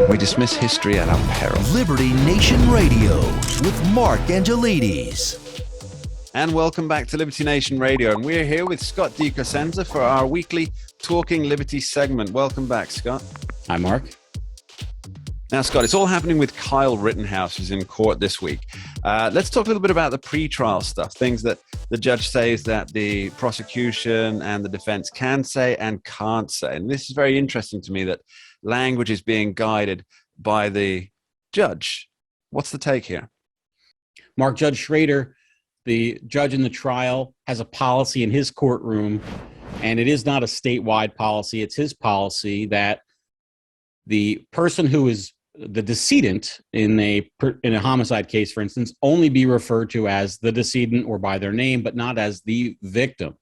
We dismiss history at our peril. Liberty Nation Radio with Mark Angelides. And welcome back to Liberty Nation Radio. And we're here with Scott DiCrescenzo for our weekly Talking Liberty segment. Welcome back, Scott. Hi, Mark. Now, Scott, it's all happening with Kyle Rittenhouse, who's in court this week. Let's talk a little bit about the pretrial stuff, things that the judge says that the prosecution and the defense can say and can't say. And this is very interesting to me, that language is being guided by the judge. What's the take here? Mark, Judge Schrader, the judge in the trial, has a policy in his courtroom, and it is not a statewide policy. It's his policy that the person who is the decedent in a homicide case, for instance, only be referred to as the decedent or by their name, but not as the victim.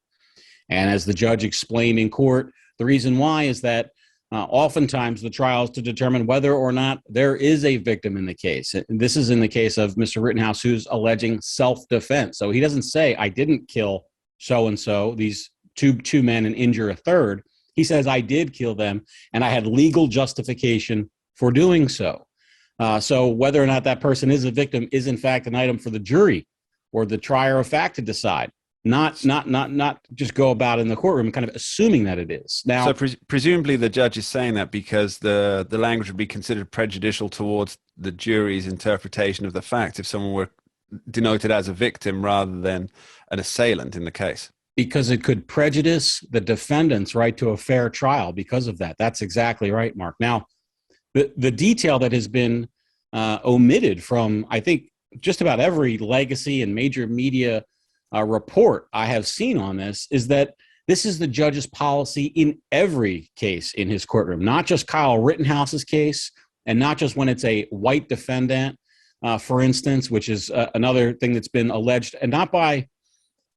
And as the judge explained in court, the reason why is that oftentimes the trial is to determine whether or not there is a victim in the case. And this is in the case of Mr. Rittenhouse, who's alleging self-defense. So he doesn't say, I didn't kill so-and-so, these two men, and injure a third. He says, I did kill them, and I had legal justification for doing so. So whether or not that person is a victim is, in fact, an item for the jury or the trier of fact to decide. Not just go about in the courtroom kind of assuming that it is. Now, so presumably the judge is saying that because the language would be considered prejudicial towards the jury's interpretation of the fact if someone were denoted as a victim rather than an assailant in the case. Because it could prejudice the defendant's right to a fair trial because of that. That's exactly right, Mark. Now, the detail that has been omitted from, I think, just about every legacy and major media report I have seen on this is that this is the judge's policy in every case in his courtroom, not just Kyle Rittenhouse's case, and not just when it's a white defendant, for instance, which is another thing that's been alleged, and not by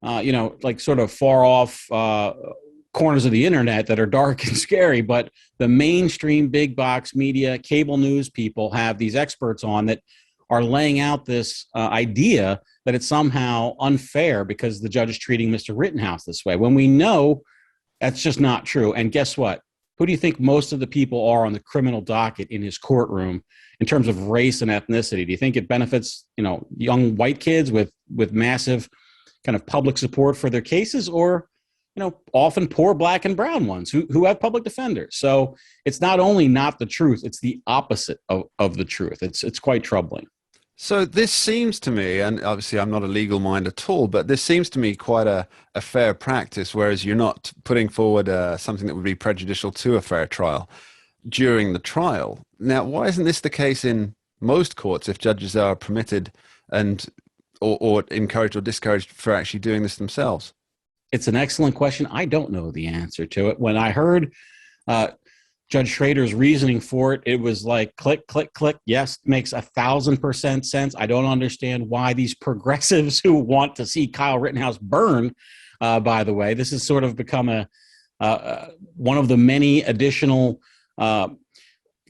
like sort of far off corners of the internet that are dark and scary, but the mainstream big box media, cable news people have these experts on that are laying out this idea that it's somehow unfair because the judge is treating Mr. Rittenhouse this way, when we know that's just not true. And guess what? Who do you think most of the people are on the criminal docket in his courtroom in terms of race and ethnicity? Do you think it benefits, young white kids with massive kind of public support for their cases, or often poor black and brown ones who have public defenders? So it's not only not the truth, it's the opposite of the truth. It's quite troubling. So this seems to me, and obviously I'm not a legal mind at all, but this seems to me quite a fair practice, whereas you're not putting forward something that would be prejudicial to a fair trial during the trial. Now, why isn't this the case in most courts if judges are permitted and or encouraged or discouraged for actually doing this themselves? It's an excellent question. I don't know the answer to it. When I heard Judge Schrader's reasoning for it, it was like click, click, click. Yes, makes 1,000% sense. I don't understand why these progressives who want to see Kyle Rittenhouse burn, by the way, this has sort of become one of the many additional kind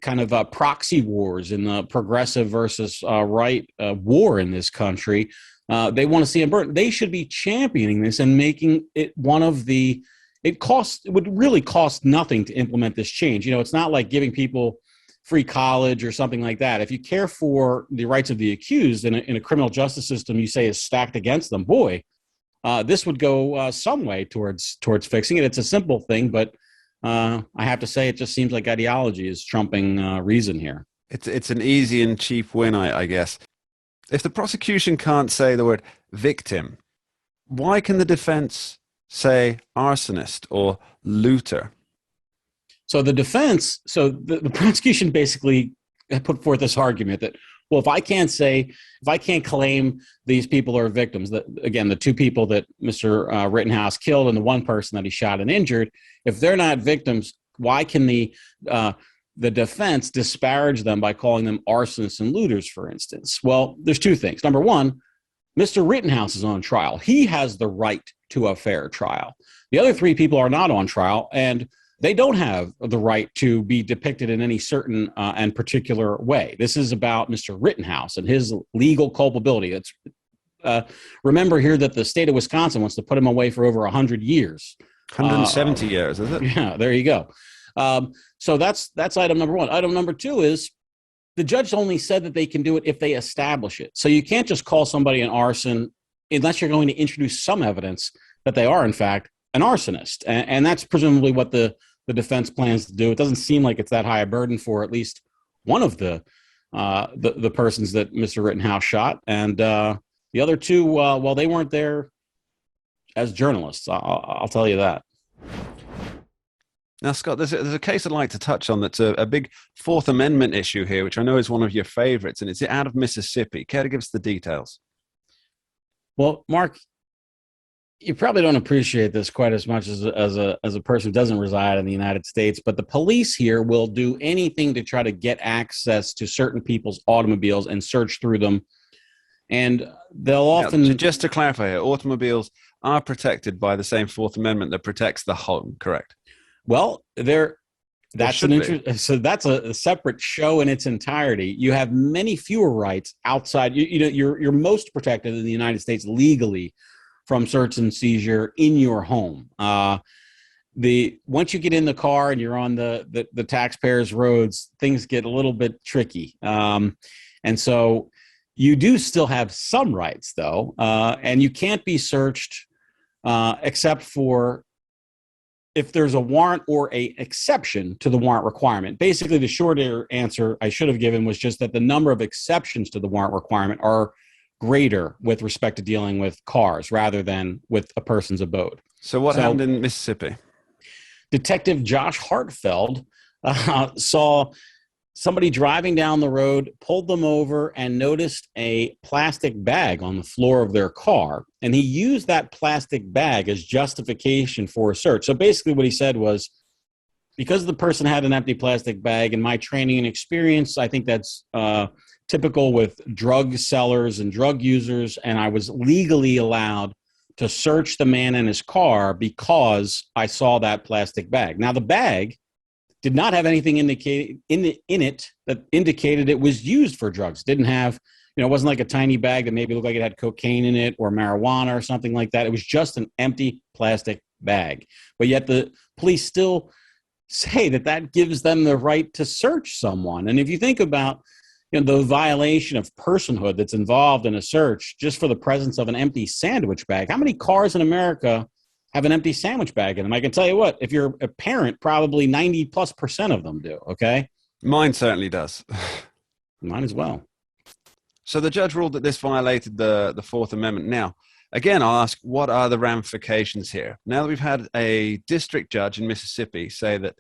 of proxy wars in the progressive versus right war in this country. They want to see him burn. They should be championing this and making it one of the. It would really cost nothing to implement this change. It's not like giving people free college or something like that. If you care for the rights of the accused in a criminal justice system you say is stacked against them, boy, this would go some way towards fixing it. It's a simple thing, but I have to say it just seems like ideology is trumping reason here. It's an easy and cheap win, I guess. If the prosecution can't say the word victim, why can the defense say arsonist or looter? So the defense, the prosecution basically put forth this argument that, well, if I can't claim these people are victims, that again, the two people that Mr. Rittenhouse killed and the one person that he shot and injured, if they're not victims, why can the defense disparage them by calling them arsonists and looters, for instance? Well, there's two things. Number one, Mr. Rittenhouse is on trial. He has the right to a fair trial. The other three people are not on trial, and they don't have the right to be depicted in any certain and particular way. This is about Mr. Rittenhouse and his legal culpability. It's remember here that the state of Wisconsin wants to put him away for over 100 years. 170 years, is it? Yeah, there you go. So that's item number one. Item number two is the judge only said that they can do it if they establish it. So you can't just call somebody an arson unless you're going to introduce some evidence that they are, in fact, an arsonist. And that's presumably what the defense plans to do. It doesn't seem like it's that high a burden for at least one of the persons that Mr. Rittenhouse shot. And the other two, well, they weren't there as journalists. I'll tell you that. Now, Scott, there's a case I'd like to touch on that's a big Fourth Amendment issue here, which I know is one of your favorites, and it's out of Mississippi. Care to give us the details? Well, Mark, you probably don't appreciate this quite as much as a person who doesn't reside in the United States, but the police here will do anything to try to get access to certain people's automobiles and search through them. And they'll often... Now, just to clarify here, automobiles are protected by the same Fourth Amendment that protects the home, correct? Well, that's a separate show in its entirety. You have many fewer rights outside. You're most protected in the United States legally from search and seizure in your home. Once you get in the car and you're on the taxpayers' roads, things get a little bit tricky. And so you do still have some rights, though, and you can't be searched except for if there's a warrant or a exception to the warrant requirement. Basically, the shorter answer I should have given was just that the number of exceptions to the warrant requirement are greater with respect to dealing with cars rather than with a person's abode. So what happened in Mississippi? Detective Josh Hartfeld saw somebody driving down the road, pulled them over, and noticed a plastic bag on the floor of their car. And he used that plastic bag as justification for a search. So basically what he said was, because the person had an empty plastic bag, in my training and experience, I think that's typical with drug sellers and drug users, and I was legally allowed to search the man in his car because I saw that plastic bag. Now, the bag did not have anything in it that indicated it was used for drugs. Didn't have, it wasn't like a tiny bag that maybe looked like it had cocaine in it or marijuana or something like that. It was just an empty plastic bag. But yet the police still say that gives them the right to search someone. And if you think about the violation of personhood that's involved in a search just for the presence of an empty sandwich bag, how many cars in America have an empty sandwich bag in them? I can tell you what, if you're a parent, probably 90+% of them do, okay? Mine certainly does. Mine as well. So the judge ruled that this violated the Fourth Amendment. Now, again, I'll ask, what are the ramifications here? Now that we've had a district judge in Mississippi say that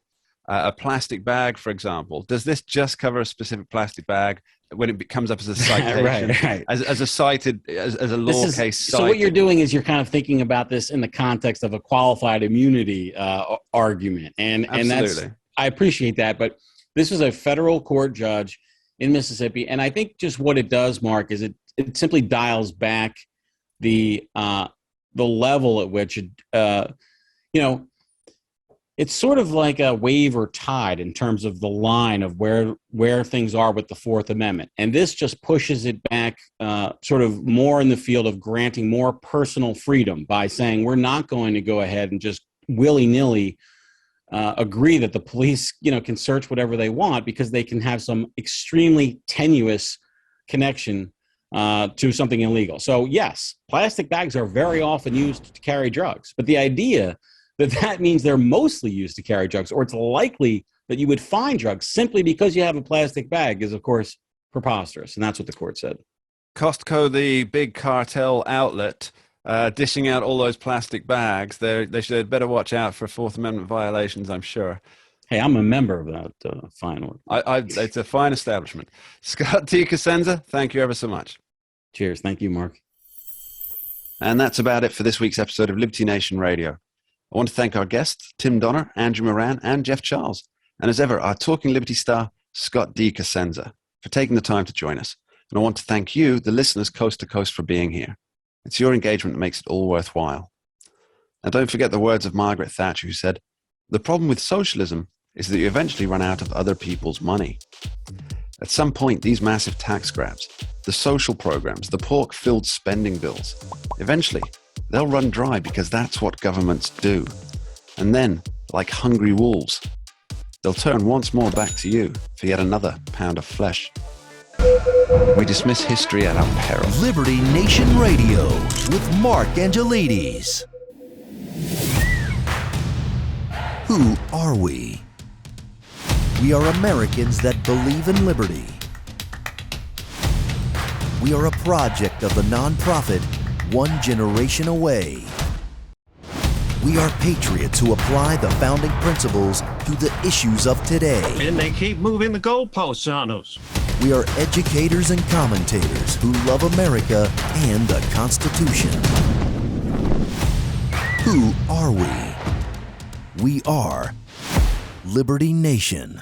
a plastic bag, for example, does this just cover a specific plastic bag when it comes up as a citation, right. as a law case? So what you're doing is you're kind of thinking about this in the context of a qualified immunity argument, and that's, I appreciate that, but this is a federal court judge in Mississippi, and I think just what it does, Mark, is it simply dials back the level at which it's sort of like a wave or tide in terms of the line of where things are with the Fourth Amendment. And this just pushes it back sort of more in the field of granting more personal freedom by saying we're not going to go ahead and just willy-nilly agree that the police can search whatever they want because they can have some extremely tenuous connection to something illegal. So yes, plastic bags are very often used to carry drugs, but the idea that means they're mostly used to carry drugs, or it's likely that you would find drugs simply because you have a plastic bag is, of course, preposterous. And that's what the court said. Costco, the big cartel outlet, dishing out all those plastic bags, they should better watch out for Fourth Amendment violations, I'm sure. Hey, I'm a member of that fine order. It's a fine establishment. Scott D. Cosenza, thank you ever so much. Cheers. Thank you, Mark. And that's about it for this week's episode of Liberty Nation Radio. I want to thank our guests, Tim Donner, Andrew Moran, and Jeff Charles. And as ever, our Talking Liberty star, Scott D. Cosenza, for taking the time to join us. And I want to thank you, the listeners coast to coast, for being here. It's your engagement that makes it all worthwhile. And don't forget the words of Margaret Thatcher, who said, "The problem with socialism is that you eventually run out of other people's money." At some point, these massive tax grabs, the social programs, the pork-filled spending bills, eventually, they'll run dry because that's what governments do. And then, like hungry wolves, they'll turn once more back to you for yet another pound of flesh. We dismiss history at our peril. Liberty Nation Radio with Mark Angelides. Who are we? We are Americans that believe in liberty. We are a project of the nonprofit One Generation Away. We are patriots who apply the founding principles to the issues of today. And they keep moving the goalposts on us. We are educators and commentators who love America and the Constitution. Who are we? We are Liberty Nation.